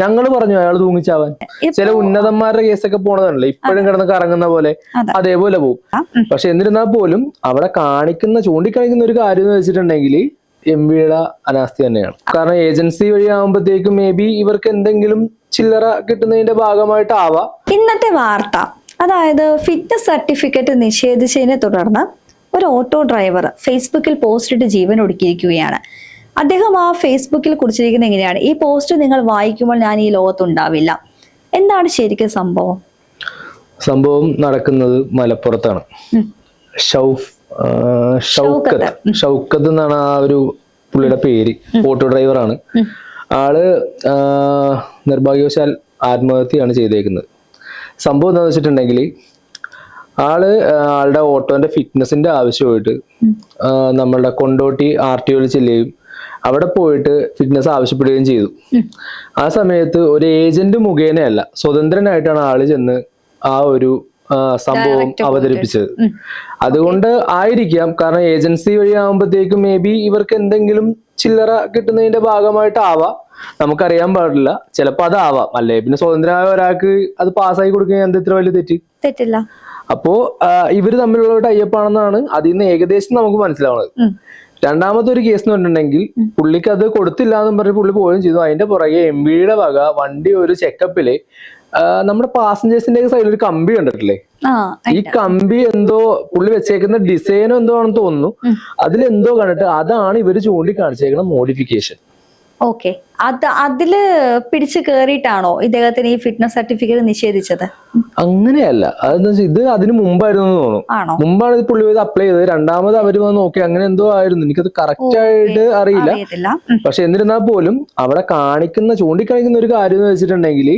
ഞങ്ങൾ പറഞ്ഞു അയാൾ തൂങ്ങിച്ചാവാൻ. ചില ഉന്നതന്മാരുടെ കേസൊക്കെ പോണതാണല്ലോ ഇപ്പോഴും കിടന്ന് കറങ്ങുന്ന പോലെ, അതേപോലെ പോകും. പക്ഷെ എന്നിരുന്നാൽ പോലും അവിടെ ചൂണ്ടിക്കാണിക്കുന്ന ഒരു കാര്യം എന്ന് വെച്ചിട്ടുണ്ടെങ്കിൽ എംവിയുടെ അനാസ്ഥ തന്നെയാണ്. കാരണം ഏജൻസി വഴി ആകുമ്പോഴത്തേക്കും മേ ബി ഇവർക്ക് എന്തെങ്കിലും ചില്ലറ കിട്ടുന്നതിന്റെ ഭാഗമായിട്ടാവാം. ഇന്നത്തെ വാർത്ത, അതായത് ഫിറ്റ്നസ് സർട്ടിഫിക്കറ്റ് നിഷേധിച്ചതിനെ തുടർന്ന് ഒരു ഓട്ടോ ഡ്രൈവർ ഫേസ്ബുക്കിൽ പോസ്റ്റ് ഇട്ട് ജീവൻ ഒടുക്കിയിരിക്കുകയാണ്. അദ്ദേഹം ആ ഫേസ്ബുക്കിൽ കുറിച്ചിരിക്കുന്നത് എങ്ങനെയാണ്: ഈ പോസ്റ്റ് നിങ്ങൾ വായിക്കുമ്പോൾ ഞാൻ ഈ ലോകത്തുണ്ടാവില്ല. എന്താണ് ശരിക്കും സംഭവം? സംഭവം നടക്കുന്നത് മലപ്പുറത്താണ്. ഷൗക്കത്ത് എന്നാണ് ആ ഒരു പുള്ളിയുടെ പേര്. ഓട്ടോ ഡ്രൈവറാണ് ആള്. നിർഭാഗ്യവശാൽ ആത്മഹത്യയാണ് ചെയ്തേക്കുന്നത്. സംഭവം എന്താണെന്ന് വെച്ചിട്ടുണ്ടെങ്കിൽ ആളുടെ ഓട്ടോന്റെ ഫിറ്റ്നസിന്റെ ആവശ്യമായിട്ട് നമ്മളുടെ കൊണ്ടോട്ടി RTO ചെല്ലുകയും അവിടെ പോയിട്ട് ഫിറ്റ്നസ് ആവശ്യപ്പെടുകയും ചെയ്തു. ആ സമയത്ത് ഒരു ഏജന്റ് മുഖേനയല്ല, സ്വതന്ത്രനായിട്ടാണ് ആള് ചെന്ന് ആ ഒരു സംഭവം അവതരിപ്പിച്ചത്. അതുകൊണ്ട് ആയിരിക്കാം, കാരണം ഏജൻസി വഴി ആകുമ്പോഴത്തേക്കും മേ ബി ഇവർക്ക് എന്തെങ്കിലും ചില്ലറ കിട്ടുന്നതിന്റെ ഭാഗമായിട്ടാവാം, നമുക്കറിയാൻ പാടില്ല. ചിലപ്പോ അതാവാം. അല്ലേ പിന്നെ സ്വതന്ത്രമായ ഒരാൾക്ക് അത് പാസ്സായി കൊടുക്കുക എന്താ ഇത്ര വലിയ തെറ്റില്ല. അപ്പോ ഇവര് തമ്മിലുള്ള ടൈപ്പാണെന്നാണ് അതിൽ നിന്ന് ഏകദേശം നമുക്ക് മനസ്സിലാവുന്നത്. രണ്ടാമത്തെ ഒരു കേസ് എന്ന് പറഞ്ഞിട്ടുണ്ടെങ്കിൽ പുള്ളിക്ക് അത് കൊടുത്തില്ല എന്നും പറഞ്ഞ് പുള്ളി പോവുകയും ചെയ്തു. അതിന്റെ പുറകെ MVയുടെ വക വണ്ടി ഒരു ചെക്കപ്പില് നമ്മുടെ പാസഞ്ചേഴ്സിന്റെ സൈഡിൽ ഒരു കമ്പി കണ്ടിട്ടില്ലേ? ഈ കമ്പി എന്തോ പുള്ളി വെച്ചേക്കുന്ന ഡിസൈനോ എന്തോ ആണെന്ന് തോന്നുന്നു. അതിലെന്തോ കണ്ടിട്ട് അതാണ് ഇവര് ചൂണ്ടിക്കാണിച്ചേക്കുന്ന മോഡിഫിക്കേഷൻ. ഓക്കെ, അതില് പിടിച്ചു കേറിയിട്ടാണോ ഇദ്ദേഹത്തിന് ഈ ഫിറ്റ്നസ് സർട്ടിഫിക്കറ്റ് നിഷേധിച്ചത്? അങ്ങനെയല്ല, ഇത് അതിന് മുമ്പായിരുന്നു തോന്നുന്നു. മുമ്പാണ് ഇത് പുള്ളി ഇത് അപ്ലൈ ചെയ്തത്. രണ്ടാമത് അവര് വന്ന് നോക്കി അങ്ങനെ എന്തോ ആയിരുന്നു, എനിക്കത് കറക്റ്റ് ആയിട്ട് അറിയില്ല. പക്ഷെ എന്നിരുന്നാൽ പോലും അവിടെ ചൂണ്ടിക്കാണിക്കുന്ന ഒരു കാര്യം എന്ന് വെച്ചിട്ടുണ്ടെങ്കിൽ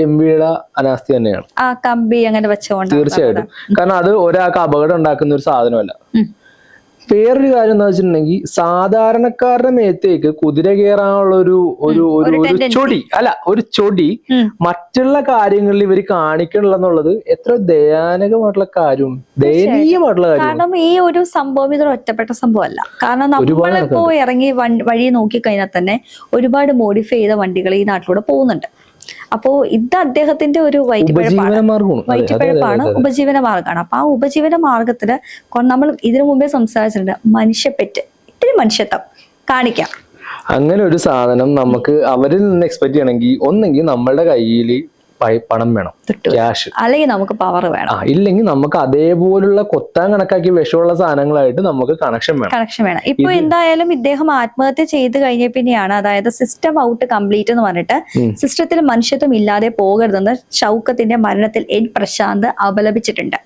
MVയുടെ അനാസ്ഥ തന്നെയാണ്. ആ കമ്പി അങ്ങനെ വെച്ചോണ്ട് തീർച്ചയായിട്ടും. കാരണം അത് ഒരാൾക്ക് അപകടം ഉണ്ടാക്കുന്ന ഒരു സാധനമല്ല. വേറൊരു കാര്യം എന്താ വെച്ചിട്ടുണ്ടെങ്കിൽ സാധാരണക്കാരുടെ മേത്തേക്ക് കുതിര കയറാനുള്ള ഒരു ചൊടി മറ്റുള്ള കാര്യങ്ങളിൽ ഇവർ കാണിക്കണില്ലെന്നുള്ളത് എത്ര ദയാനകമായിട്ടുള്ള കാര്യമാണ്, ദയനീയമായിട്ടുള്ള കാര്യം. കാരണം ഈ ഒരു സംഭവം ഇതൊരു ഒറ്റപ്പെട്ട സംഭവമല്ല. കാരണം നമ്മളിപ്പോ ഇറങ്ങി വഴി നോക്കിക്കഴിഞ്ഞാൽ തന്നെ ഒരുപാട് മോഡിഫൈ ചെയ്ത വണ്ടികൾ ഈ നാട്ടിലൂടെ പോകുന്നുണ്ട്. അപ്പോ ഇത് അദ്ദേഹത്തിന്റെ ഒരു വയറ്റുപിഴപ്പാണ്, ഉപജീവന മാർഗമാണ്. അപ്പൊ ആ ഉപജീവന മാർഗത്തിന് നമ്മൾ ഇതിനു മുമ്പേ സംസാരിച്ചിട്ടുണ്ട്, മനുഷ്യപ്പെറ്റ്, ഇത്തിരി മനുഷ്യത്വം കാണിക്കാം. അങ്ങനെ ഒരു സാധനം നമുക്ക് അവരിൽ നിന്ന് എക്സ്പെക്ട് ചെയ്യണമെങ്കിൽ ഒന്നെങ്കിൽ നമ്മളുടെ കയ്യിൽ പണം വേണം, ക്യാഷ്, അല്ലെങ്കിൽ നമുക്ക് പവർ വേണം. ഇല്ലെങ്കിൽ നമുക്ക് അതേപോലുള്ള കൊത്താൻ കണക്കാക്കി വിഷമുള്ള സാധനങ്ങളായിട്ട് നമുക്ക് കണക്ഷൻ വേണം. ഇപ്പൊ എന്തായാലും ഇദ്ദേഹം ആത്മഹത്യ ചെയ്ത് കഴിഞ്ഞ പിന്നെയാണ്, അതായത് സിസ്റ്റം ഔട്ട് കംപ്ലീറ്റ് എന്ന് പറഞ്ഞിട്ട് സിസ്റ്റത്തിൽ മനുഷ്യത്വം ഇല്ലാതെ പോകരുതെന്ന് ഷൗക്കത്തിന്റെ മരണത്തിൽ N പ്രശാന്ത് അപലപിച്ചിട്ടുണ്ട്.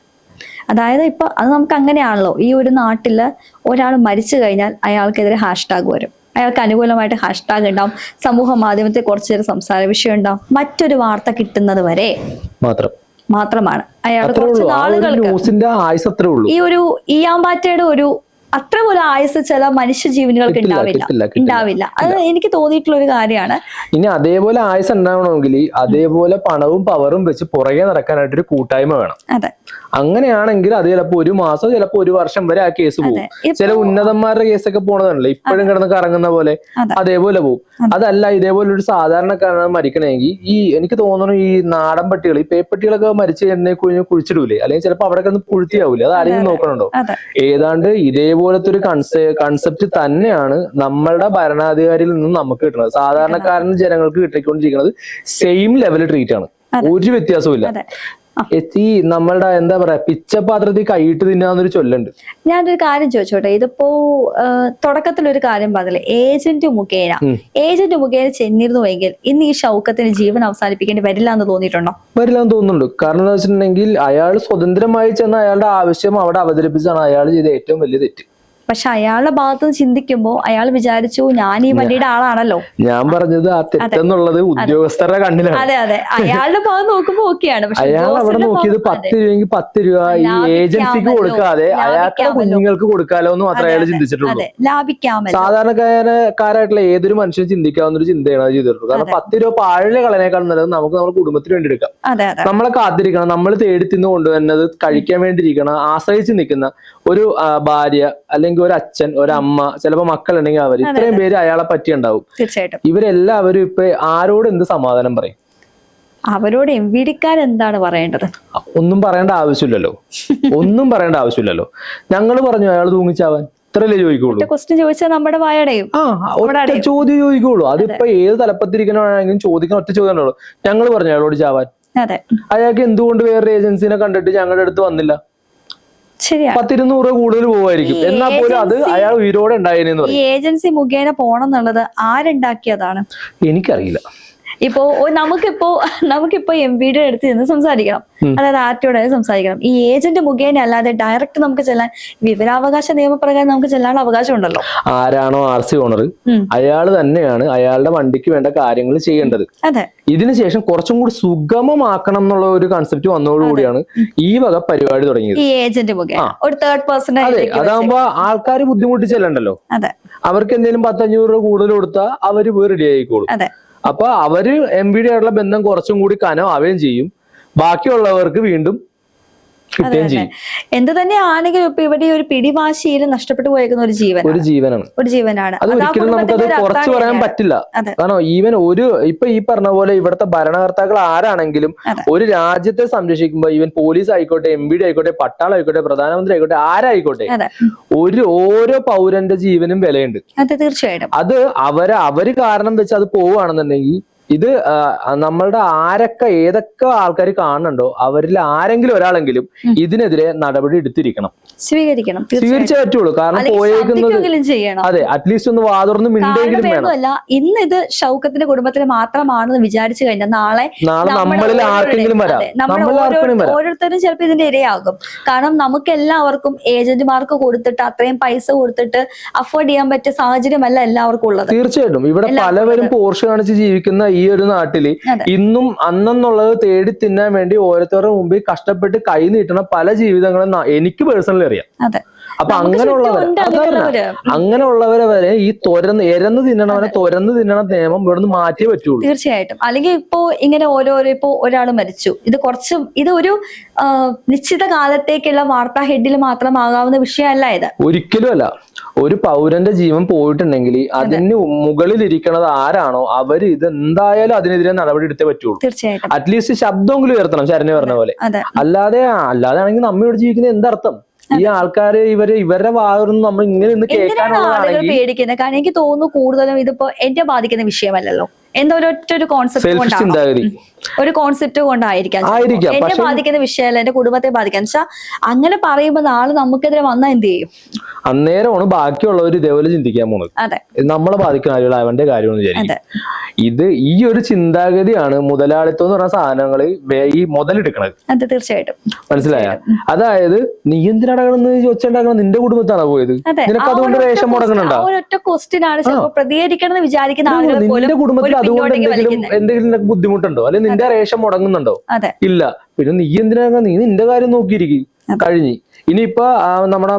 അതായത് ഇപ്പൊ അത് നമുക്ക് അങ്ങനെയാണല്ലോ, ഈ ഒരു നാട്ടില് ഒരാൾ മരിച്ചു കഴിഞ്ഞാൽ അയാൾക്കെതിരെ #, വരും, അയാൾക്ക് അനുകൂലമായിട്ട് # ഉണ്ടാവും, സമൂഹ മാധ്യമത്തിൽ കുറച്ചു നേരം സംസാര വിഷയം ഉണ്ടാവും, മറ്റൊരു വാർത്ത കിട്ടുന്നത് വരെ മാത്രമാണ് അയാൾ കുറച്ച് നാളുകൾക്ക് ഈ ഒരു ഈയാമ്പാറ്റയുടെ ഒരു അത്ര പോലും ആയുസ് ചില മനുഷ്യജീവനുകൾക്ക് ഉണ്ടാവില്ല. അത് എനിക്ക് തോന്നിയിട്ടുള്ള ഒരു കാര്യമാണ്. ഇനി അതേപോലെ ആയുസ് ഉണ്ടാവണമെങ്കിൽ അതേപോലെ പണവും പവറും വെച്ച് പുറകെ നടക്കാനായിട്ടൊരു കൂട്ടായ്മ വേണം. അതെ, അങ്ങനെയാണെങ്കിൽ അത് ചിലപ്പോ 1 മാസം, ചിലപ്പോ 1 വർഷം വരെ ആ കേസ് പോകും. ചില ഉന്നതന്മാരുടെ കേസൊക്കെ പോണതാണല്ലോ ഇപ്പോഴും കിടന്ന് കറങ്ങുന്ന പോലെ, അതേപോലെ പോകും. അതല്ല ഇതേപോലെ ഒരു സാധാരണക്കാരനാണ് മരിക്കണമെങ്കിൽ എനിക്ക് തോന്നുന്നു ഈ നാടൻ പട്ടികൾ, ഈ പേപ്പട്ടികളൊക്കെ മരിച്ചു കഴിഞ്ഞ കുഴിച്ചിടൂലേ, അല്ലെങ്കിൽ ചിലപ്പോ അവിടെ കിടന്ന് പുഴുത്തിയാവൂലേ, അത് ആരെങ്കിലും നോക്കണുണ്ടോ? ഏതാണ്ട് ഇതേപോലത്തെ ഒരു കൺസെപ്റ്റ് തന്നെയാണ് നമ്മളുടെ ഭരണാധികാരിയിൽ നിന്നും നമുക്ക് കിട്ടുന്നത്. സാധാരണക്കാരൻ ജനങ്ങൾക്ക് കിട്ടിക്കൊണ്ടിരിക്കുന്നത് സെയിം ലെവൽ ട്രീറ്റ് ആണ്, ഒരു വ്യത്യാസവും ഇല്ല. നമ്മളുടെ എന്താ പറയാ, പിച്ചപാത്രത്തിൽ കൈയിട്ട് തിന്നാന്നൊരു ചൊല്ലുണ്ട്. ഞാനൊരു കാര്യം ചോദിച്ചോട്ടെ, ഇതിപ്പോ തുടക്കത്തിലൊരു കാര്യം പറഞ്ഞില്ലേ, ഏജന്റ് മുഖേന ചെന്നിരുന്നുവെങ്കിൽ ഇന്ന് ഈ ഷൗക്കത്തിന് ജീവൻ അവസാനിപ്പിക്കേണ്ടി വരില്ല എന്ന് തോന്നിയിട്ടുണ്ടോ? വരില്ലാന്ന് തോന്നുന്നുണ്ട്. കാരണം എന്താ വെച്ചിട്ടുണ്ടെങ്കിൽ അയാൾ സ്വതന്ത്രമായി ചെന്ന് അയാളുടെ ആവശ്യം അവിടെ അവതരിപ്പിച്ചാണ് അയാൾ ചെയ്ത ഏറ്റവും വലിയ തെറ്റ്. പക്ഷെ അയാളുടെ ഭാഗത്ത് നിന്ന് ചിന്തിക്കുമ്പോ അയാൾ വിചാരിച്ചു ഞാൻ ഈ വണ്ടിയുടെ ആളാണല്ലോ. ഞാൻ പറഞ്ഞത് ആ തെറ്റെന്നുള്ളത് ഉദ്യോഗസ്ഥരുടെ കണ്ണിലാണ്. അതെ, അയാളുടെ ഭാഗം നോക്കുമ്പോ ഓക്കെയാണ്. അയാൾ അവിടെ നോക്കിയത് 10 രൂപയെങ്കിൽ 10 രൂപ ഈ ഏജൻസിക്ക് കൊടുക്കാതെ അയാളുടെ കുഞ്ഞുങ്ങൾക്ക് കൊടുക്കാലോ എന്ന് മാത്രമേ അയാൾ ചിന്തിച്ചിട്ടുള്ളൂ. ലാഭിക്കാമല്ലോ. സാധാരണക്കാരായിട്ടുള്ള ഏതൊരു മനുഷ്യനും ചിന്തിക്കാവുന്ന ഒരു ചിന്തയാണ് അത് ചെയ്തിട്ടുള്ളൂ. കാരണം 10 രൂപ പാഴ് കളനേക്കാൾ നല്ലത് നമുക്ക് നമ്മുടെ കുടുംബത്തിന് വേണ്ടി എടുക്കാം. നമ്മളെ കാത്തിരിക്കണം, നമ്മൾ തേടി തിന്ന് കൊണ്ടുവരുന്നത് കഴിക്കാൻ വേണ്ടിയിരിക്കണം, ആശ്രയിച്ച് നിൽക്കുന്ന ഒരു ഭാര്യ അല്ലെങ്കിൽ ഉണ്ടെങ്കിൽ ഒരു അച്ഛൻ, ഒരമ്മ, ചിലപ്പോ മക്കളുണ്ടെങ്കിൽ അവർ, ഇത്രയും പേര് അയാളെ പറ്റി ഉണ്ടാവും. തീർച്ചയായിട്ടും ഇവരെല്ലാവരും ഇപ്പൊ ആരോട് എന്ത് സമാധാനം പറയും? അവരോട് MVD-ക്കാർ എന്താണ് പറയേണ്ടത്? ഒന്നും പറയേണ്ട ആവശ്യമില്ലല്ലോ, ഒന്നും പറയേണ്ട ആവശ്യമില്ലല്ലോ. ഞങ്ങൾ പറഞ്ഞു അയാൾ തൂങ്ങിച്ചാവാൻ, ഇത്രല്ലേ ചോദിക്കുള്ളൂ. ക്വസ്റ്റ്യൻ ചോദിച്ചാൽ നമ്മുടെ വായടയും. ഒറ്റ ചോദ്യം ചോദിക്കുള്ളൂ. അതിപ്പോ ഏത് തലപ്പത്തിരിക്കണമെങ്കിലും ചോദിക്കുന്ന ഒറ്റ ചോദ്യം ഉള്ളൂ. ഞങ്ങൾ പറഞ്ഞു അയാളോട് ചാവാൻ. അയാൾക്ക് എന്തുകൊണ്ട് വേറൊരു ഏജൻസിനെ കണ്ടിട്ട് ഞങ്ങളുടെ അടുത്ത് വന്നില്ല? 10-200 രൂപ കൂടുതൽ പോവായിരിക്കും, എന്നാൽ പോലും അത് അയാൾ ഉയരോടെ ഉണ്ടായിരുന്നു. ഈ ഏജൻസി മുഖേന പോണം എന്നുള്ളത് ആരുണ്ടാക്കിയതാണ്? എനിക്കറിയില്ല. ഇപ്പോ നമുക്കിപ്പോ MVD അടുത്ത് നിന്ന് സംസാരിക്കണം, അതായത് ആർട്ടിയോട് സംസാരിക്കണം. ഈ ഏജന്റ് മുഖേന അല്ലാതെ ഡയറക്റ്റ് നമുക്ക് ചെല്ലാൻ വിവരാവകാശ നിയമപ്രകാരം നമുക്ക് ചെല്ലാനുള്ള അവകാശം ഉണ്ടല്ലോ. ആരാണോ RC ഓണർ അയാൾ തന്നെയാണ് അയാളുടെ വണ്ടിക്ക് വേണ്ട കാര്യങ്ങൾ ചെയ്യേണ്ടത്. അതെ. ഇതിനുശേഷം കുറച്ചും കൂടി സുഗമമാക്കണം എന്നുള്ള ഒരു കൺസെപ്റ്റ് വന്നതോടുകൂടിയാണ് ഈ വക പരിപാടി തുടങ്ങിയത്. ഈ ഏജന്റ് മുഖേന ഒരു തേർഡ് പേഴ്സൺ. അതെ, അതാകുമ്പോ ആൾക്കാർ ബുദ്ധിമുട്ടിച്ചല്ലണ്ടല്ലോ. അതെ. അവർക്ക് എന്തെങ്കിലും 10-500 രൂപ കൂടുതൽ കൊടുത്താൽ അവര് പോയി റെഡി ആയിക്കോളും. അതെ. അപ്പൊ അവര് MVD ആയിട്ടുള്ള ബന്ധം കുറച്ചും കൂടി കനമാവുകയും ചെയ്യും, ബാക്കിയുള്ളവർക്ക് വീണ്ടും കിട്ടുകയും ചെയ്യും. എന്ത് തന്നെ ആണെങ്കിലും ഇപ്പൊ ഇവിടെ ഒരു പിടിവാശിയിൽ നഷ്ടപ്പെട്ടു പോയേക്കുന്ന ഒരു ജീവനാണ്. അത് ഒരിക്കലും നമുക്കത് കുറച്ച് പറയാൻ പറ്റില്ല. കാരണം ഈവൻ ഇപ്പൊ ഈ പറഞ്ഞ പോലെ ഇവിടുത്തെ ഭരണകർത്താക്കൾ ആരാണെങ്കിലും ഒരു രാജ്യത്തെ സംരക്ഷിക്കുമ്പോ ഈവൻ പോലീസ് ആയിക്കോട്ടെ, MVD ആയിക്കോട്ടെ, പട്ടാളം ആയിക്കോട്ടെ, പ്രധാനമന്ത്രി ആയിക്കോട്ടെ, ആരായിക്കോട്ടെ, ഓരോ പൗരന്റെ ജീവനും വിലയുണ്ട്. തീർച്ചയായിട്ടും അത് അവര് കാരണം വെച്ച് അത് പോവുകയാണെന്നുണ്ടെങ്കിൽ ഇത് നമ്മളുടെ ഏതൊക്കെ ആൾക്കാർ കാണുന്നുണ്ടോ അവരിൽ ആരെങ്കിലും ഒരാളെങ്കിലും ഇതിനെതിരെ നടപടി എടുത്തിരിക്കണം, സ്വീകരിച്ചേ പറ്റുള്ളൂ. കാരണം പോയേക്കുന്നത് അതെ അറ്റ്ലീസ്റ്റ് ഒന്ന് വാതുറന്ന് മിണ്ടെങ്കിലും വേണം. ഇന്ന് ഇത് ഷൗക്കത്തിന്റെ കുടുംബത്തിന് മാത്രമാണെന്ന് വിചാരിച്ചു കഴിഞ്ഞാൽ നാളെ നമ്മളിൽ ആർക്കെങ്കിലും വരാം. ഓരോരുത്തരും ചിലപ്പോൾ ഇതിന്റെ ഇരയാകും. കാരണം നമുക്ക് എല്ലാവർക്കും ഏജന്റുമാർക്ക് കൊടുത്തിട്ട് അത്രയും പൈസ കൊടുത്തിട്ട് അഫോർഡ് ചെയ്യാൻ പറ്റിയ സാഹചര്യമല്ല എല്ലാവർക്കും ഉള്ളത്. തീർച്ചയായിട്ടും ഇവിടെ പലവരും പോർഷ് കാണിച്ച് ജീവിക്കുന്ന ഈ ഒരു നാട്ടില് ഇന്നും അന്നെന്നുള്ളത് തേടി തിന്നാൻ വേണ്ടി ഓരോരുത്തരുടെ മുമ്പിൽ കഷ്ടപ്പെട്ട് കൈ നീട്ടുന്ന പല ജീവിതങ്ങളും എനിക്ക് പേഴ്സണലി അറിയാം. അപ്പൊ അങ്ങനെയുള്ളവരെ വരെ ഈ എരന്ന് തിന്നണ നിയമം ഇവിടുന്ന് മാറ്റിയേ പറ്റുള്ളൂ. തീർച്ചയായിട്ടും. അല്ലെങ്കിൽ ഇപ്പോ ഇങ്ങനെ ഇപ്പോ ഒരാൾ മരിച്ചു, ഇത് ഒരു നിശ്ചിത കാലത്തേക്കുള്ള വാർത്താ ഹെഡിൽ മാത്രമാകാവുന്ന വിഷയമല്ല ഇത്. ഒരിക്കലും അല്ല. ഒരു പൗരന്റെ ജീവൻ പോയിട്ടുണ്ടെങ്കിൽ അതിന് മുകളിൽ ഇരിക്കണത് ആരാണോ അവര് ഇത് എന്തായാലും അതിനെതിരെ നടപടി എടുത്തേ പറ്റുള്ളൂ. തീർച്ചയായിട്ടും. അറ്റ്ലീസ്റ്റ് ശബ്ദമെങ്കിലും ഉയർത്തണം, ശരണ്യ പറഞ്ഞ പോലെ. അല്ലാതെ ആണെങ്കിൽ നമ്മ ഇവിടെ ജീവിക്കുന്നത് എന്തർത്ഥം? ഈ ആൾക്കാര് ഇവരുടെ ഭാഗത്തുനിന്ന് നമ്മൾ ഇങ്ങനെ ഒന്ന് കേൾക്കാനുള്ളതാണെങ്കിൽ പേടിക്കുന്നത്. കാരണം എനിക്ക് തോന്നുന്നു കൂടുതലും ഇതിപ്പോ എന്നെ ബാധിക്കുന്ന വിഷയമല്ലല്ലോ, എന്തോ ഒരു കോൺസെപ്റ്റ് കൊണ്ടായിരിക്കാം എന്നെ ബാധിക്കുന്ന വിഷയമല്ല, എന്റെ കുടുംബത്തെ ബാധിക്കാൻ. വെച്ചാൽ അങ്ങനെ പറയുമ്പോ നാളെ നമുക്കെതിരെ വന്നാൽ എന്ത് ചെയ്യും? അന്നേരമാണ് ബാക്കിയുള്ളവർ ഇതേപോലെ ചിന്തിക്കാൻ പോകുന്നത്. നമ്മളെ ബാധിക്കുന്ന കാര്യങ്ങൾ അവന്റെ കാര്യമെന്ന് വിചാരിക്കും. ഈ ഒരു ചിന്താഗതിയാണ് മുതലാളിത്തം എന്ന് പറഞ്ഞ സാധനങ്ങൾ ഈ മുതലെടുക്കണത്. അതെ, തീർച്ചയായിട്ടും. മനസ്സിലായ? അതായത് നീ എന്തിനടങ്ങണെന്ന് ചോദിച്ചുണ്ടാക്കണം, നിന്റെ കുടുംബത്താണ് പോയത്, നിനക്ക് അതുകൊണ്ട് റേഷൻ മുടങ്ങണുണ്ടോ? ഒരൊറ്റ ക്വസ്റ്റ്യൻ ആണ് ചിലപ്പോൾ പ്രതികരിക്കണം എന്ന് വിചാരിക്കുന്ന ആളുകൾ നിന്റെ കുടുംബത്തിൽ അതുകൊണ്ട് എന്തെങ്കിലും ബുദ്ധിമുട്ടുണ്ടോ, അല്ലെങ്കിൽ നിന്റെ റേഷൻ മുടങ്ങുന്നുണ്ടോ? ഇല്ല. പിന്നെ നീ എന്തിനാ, നീ നിന്റെ കാര്യം നോക്കിയിരിക്കും, കഴിഞ്ഞ്. ഇനിയിപ്പൊ നമ്മുടെ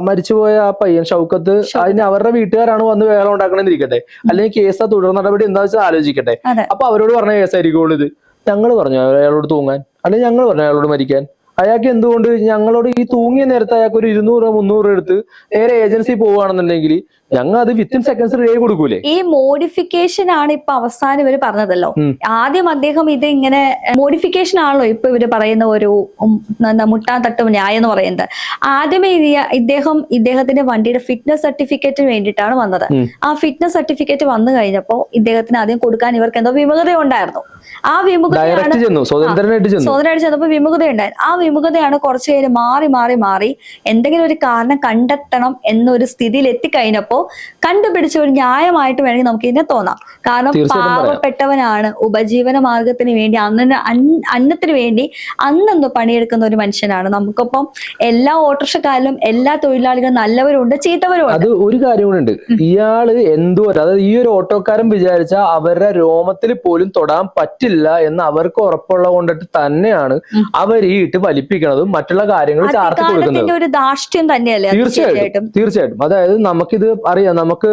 മരിച്ചുപോയ ആ പയ്യൻ ഷൗക്കത്ത്, അതിന് അവരുടെ വീട്ടുകാരാണ് വന്ന് വേളം ഉണ്ടാക്കണമെന്നിരിക്കട്ടെ, അല്ലെങ്കിൽ കേസ് തുടർ നടപടി എന്താ വെച്ചാൽ ആലോചിക്കട്ടെ. അപ്പൊ അവരോട് പറഞ്ഞ കേസായിരിക്കുള്ളൂ ഇത്. ഞങ്ങൾ പറഞ്ഞു അയാളോട് തൂങ്ങാൻ, അല്ലെങ്കിൽ ഞങ്ങൾ പറഞ്ഞു അയാളോട് മരിക്കാൻ. അയാൾക്ക് എന്തുകൊണ്ട് ഞങ്ങളോട് ഈ തൂങ്ങിയ നേരത്തെ അയാൾക്ക് ഒരു 200-300 എടുത്ത് നേരെ ഏജൻസി പോവുകയാണെന്നുണ്ടെങ്കിൽ ഞങ്ങൾ അത് വിത്തിൻ സെക്കൻഡ്സ് റെഡി കൊടുക്കൂലേ? ഈ മോഡിഫിക്കേഷൻ ആണ് ഇപ്പൊ അവസാനം ഇവര് പറഞ്ഞതല്ലോ. ആദ്യം അദ്ദേഹം ഇത് ഇങ്ങനെ മോഡിഫിക്കേഷൻ ആണല്ലോ ഇപ്പൊ ഇവര് പറയുന്ന ഒരു മുട്ടാൻ തട്ടും ന്യായം എന്ന് പറയുന്നത്. ആദ്യമേ ഇദ്ദേഹത്തിന്റെ വണ്ടിയുടെ ഫിറ്റ്നസ് സർട്ടിഫിക്കറ്റിന് വേണ്ടിയിട്ടാണ് വന്നത്. ആ ഫിറ്റ്നസ് സർട്ടിഫിക്കറ്റ് വന്നു കഴിഞ്ഞപ്പോ ഇദ്ദേഹത്തിന് ആദ്യം കൊടുക്കാൻ ഇവർക്ക് എന്തോ വിമുഖത ഉണ്ടായിരുന്നു. ആ വിമുഖതയാണ് സ്വതന്ത്രമായിട്ട് ചെന്നപ്പോ വിമുഖതയുണ്ടായി. ആ വിമുഖതയാണ് കുറച്ചു പേര് മാറി എന്തെങ്കിലും ഒരു കാരണം കണ്ടെത്തണം എന്നൊരു സ്ഥിതിയിൽ എത്തിക്കഴിഞ്ഞപ്പോ കണ്ടുപിടിച്ച ഒരു ന്യായമായിട്ട് വേണമെങ്കിൽ നമുക്ക് ഇതിനെ തോന്നാം. കാരണം പാവപ്പെട്ടവനാണ്, ഉപജീവന മാർഗത്തിന് വേണ്ടി അന്നത്തിന് വേണ്ടി അന്നെന്തോ പണിയെടുക്കുന്ന ഒരു മനുഷ്യനാണ്. നമുക്കിപ്പം എല്ലാ ഓട്ടോറിക്ഷക്കാരിലും എല്ലാ തൊഴിലാളികളും നല്ലവരും ഉണ്ട്, ചീത്തവരും ഉണ്ട്. അത് ഒരു കാര്യം കൂടെ ഉണ്ട്. ഇയാള് അതായത് ഈ ഒരു ഓട്ടോക്കാരൻ വിചാരിച്ച അവരുടെ രോമത്തിൽ പോലും തൊടാൻ പറ്റില്ല എന്ന് അവർക്ക് ഉറപ്പുള്ളത് കൊണ്ടിട്ട് തന്നെയാണ് അവർ ഈ ഇട്ട് വലിപ്പിക്കുന്നതും മറ്റുള്ള കാര്യങ്ങൾ ചാർത്തി കൊടുക്കുന്നത്. ഒരു ധാർഷ്ട്യം തന്നെയല്ലേ? തീർച്ചയായിട്ടും. അതായത് നമുക്കിത് അറിയാം. നമുക്ക്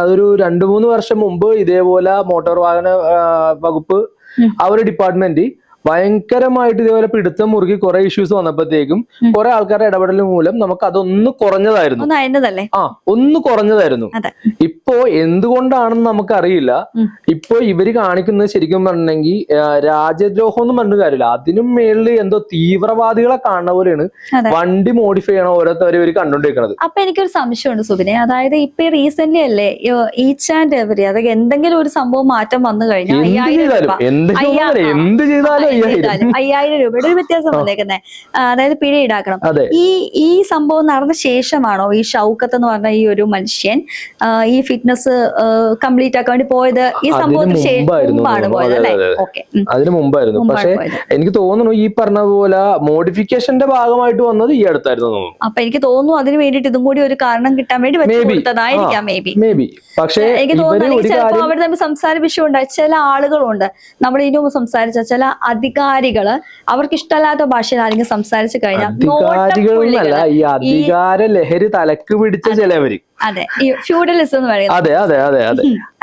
അതൊരു 2-3 വർഷം മുമ്പ് ഇതേപോലെ മോട്ടോർ വാഹന വകുപ്പ് ആ ഒരു ഡിപ്പാർട്ട്മെന്റ് ഭയങ്കരമായിട്ട് ഇതേപോലെ പിടുത്തം മുറുകി കുറെ ഇഷ്യൂസ് വന്നപ്പോഴത്തേക്കും കുറെ ആൾക്കാരുടെ ഇടപെടൽ മൂലം നമുക്ക് അതൊന്ന് കുറഞ്ഞതായിരുന്നു. ഒന്ന് കുറഞ്ഞതായിരുന്നു. ഇപ്പോ എന്തുകൊണ്ടാണെന്ന് നമുക്കറിയില്ല. ഇപ്പോ ഇവര് കാണിക്കുന്നത് ശരിക്കും പറഞ്ഞെങ്കിൽ രാജ്യദ്രോഹം ഒന്നും പറഞ്ഞ കാര്യമില്ല. അതിനും മേളിൽ എന്തോ തീവ്രവാദികളെ കാണുന്ന പോലെയാണ് വണ്ടി മോഡിഫൈ ചെയ്യണ ഓരോരുത്തരും ഇവര് കണ്ടോണ്ടിരിക്കുന്നത്. അപ്പൊ എനിക്കൊരു സംശയമുണ്ട് സുബിനെ, അതായത് ഇപ്പൊ റീസെന്റ് അല്ലേ ഈച്ച് ആൻഡ് എവരി, അതായത് എന്തെങ്കിലും ഒരു സംഭവം മാറ്റം വന്നു കഴിഞ്ഞാൽ 5000 രൂപയുടെ ഒരു വ്യത്യാസം വന്നേക്കുന്നത്, അതായത് പിഴ ഈടാക്കണം. ഈ സംഭവം നടന്ന ശേഷമാണോ ഈ ഷൗക്കത്ത് എന്ന് പറഞ്ഞ ഈ ഒരു മനുഷ്യൻ ഈ ഫിറ്റ്നസ് കംപ്ലീറ്റ് ആക്കാൻ വേണ്ടി പോയത്? ഈ സംഭവത്തിന് മുമ്പാണ് പോയത് അല്ലേ? ഓക്കെ, അതിന് മുമ്പായിരുന്നു. പക്ഷെ എനിക്ക് തോന്നുന്നു ഈ പറഞ്ഞ പോലെ മോഡിഫിക്കേഷന്റെ ഭാഗമായിട്ട് വന്നത് ഈ അടുത്തായിരുന്നു തോന്നുന്നു. അപ്പൊ എനിക്ക് തോന്നുന്നു അതിന് വേണ്ടിട്ട് ഇതും കൂടി ഒരു കാരണം കിട്ടാൻ വേണ്ടി വെച്ചുകൊടുത്തതായിരിക്കാം മേ ബി. പക്ഷേ എനിക്ക് തോന്നുന്നു ചിലപ്പോൾ അവർ തമ്മിൽ സംസാര വിഷയം ഉണ്ടായി. ചില ആളുകളുണ്ട്, നമ്മൾ ഇതിനു മുമ്പ് സംസാരിച്ച ചില അധികാരികള് അവർക്ക് ഇഷ്ടമല്ലാത്ത ഭാഷയിൽ ആരെങ്കിലും സംസാരിച്ചു കഴിഞ്ഞാൽ ഈ അധികാര ലഹരി തലക്ക് പിടിച്ച ചിലവര്, അതെ, ഈ ഫ്യൂഡലിസം എന്ന് പറയുന്നത്, അതെ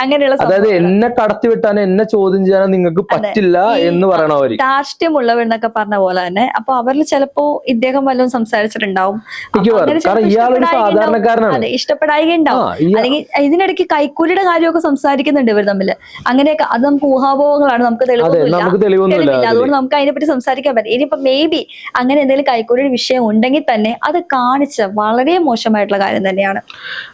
അങ്ങനെയുള്ള, അതായത് എന്നെ കടത്തി വിട്ടാൻ എന്നെ ചോദ്യം ചെയ്യാൻ നിങ്ങൾക്ക് പറ്റില്ല എന്ന് പറയണവര്, ധാർഷ്ട്യമുള്ളവരെന്നൊക്കെ പറഞ്ഞ പോലെ തന്നെ. അപ്പൊ അവരിൽ ചിലപ്പോ ഇദ്ദേഹം വല്ലതും സംസാരിച്ചിട്ടുണ്ടാവും, കാരണം ഇയാളൊരു സാധാരണക്കാരനാണ്, അതെ, ഇഷ്ടപ്പെടായികയുണ്ടാവും. അല്ലെങ്കിൽ ഇതിനിടയ്ക്ക് കൈക്കൂലിയുടെ കാര്യമൊക്കെ സംസാരിക്കുന്നുണ്ട് ഇവർ തമ്മില്. അങ്ങനെയൊക്കെ അത് നമുക്ക് ഊഹാപോഹങ്ങളാണ്, നമുക്ക് തെളിവൊന്നുമില്ല. അതുകൊണ്ട് നമുക്ക് അതിനെപ്പറ്റി സംസാരിക്കാൻ പറ്റും. ഇനിയിപ്പോ മേ ബി അങ്ങനെ എന്തെങ്കിലും കൈക്കൂലിയുടെ വിഷയം ഉണ്ടെങ്കിൽ തന്നെ അത് കാണിച്ച വളരെ മോശമായിട്ടുള്ള കാര്യം തന്നെയാണ്.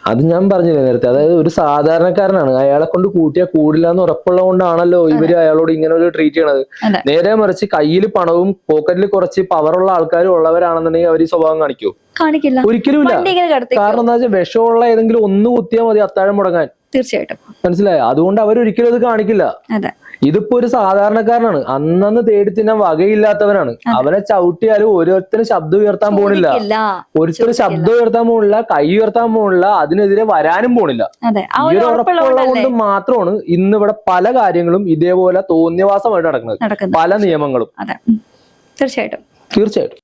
അത് ഞാൻ പറഞ്ഞില്ലേ നേരത്തെ, അതായത് ഒരു സാധാരണക്കാരനാണ്, അയാളെ കൊണ്ട് കൂട്ടിയാൽ കൂടില്ല എന്ന് ഉറപ്പുള്ളത് കൊണ്ടാണല്ലോ ഇവര് അയാളോട് ഇങ്ങനെ ഒരു ട്രീറ്റ് ചെയ്യണത്. നേരെ മറിച്ച് കയ്യിൽ പണവും പോക്കറ്റിൽ കുറച്ച് പവറുള്ള ആൾക്കാരും ഉള്ളവരാണെന്നുണ്ടെങ്കിൽ അവർ ഈ സ്വഭാവം കാണിക്കില്ല, ഒരിക്കലും ഇല്ല. കാരണം എന്താ വെച്ചാൽ വിഷമുള്ള ഏതെങ്കിലും ഒന്ന് കുത്തിയാൽ മതി അത്താഴം മുടങ്ങാൻ. തീർച്ചയായിട്ടും മനസ്സിലായോ? അതുകൊണ്ട് അവരൊരിക്കലും അത് കാണിക്കില്ല. ഇതിപ്പോ ഒരു സാധാരണക്കാരനാണ്, അന്നന്ന് തേടി തിന്നാൻ വകയില്ലാത്തവനാണ്. അവനെ ചവിട്ടിയാലും ഓരോരുത്തരും ശബ്ദം ഉയർത്താൻ പോണില്ല, ഒരുത്തരും ശബ്ദം ഉയർത്താൻ പോണില്ല, കൈ ഉയർത്താൻ പോണില്ല, അതിനെതിരെ വരാനും പോണില്ല. ഈ ഒരു ഉറപ്പുള്ളത് കൊണ്ട് മാത്രമാണ് ഇന്നിവിടെ പല കാര്യങ്ങളും ഇതേപോലെ തോന്നിയവാസമായിട്ട് നടക്കുന്നത്, പല നിയമങ്ങളും. തീർച്ചയായിട്ടും.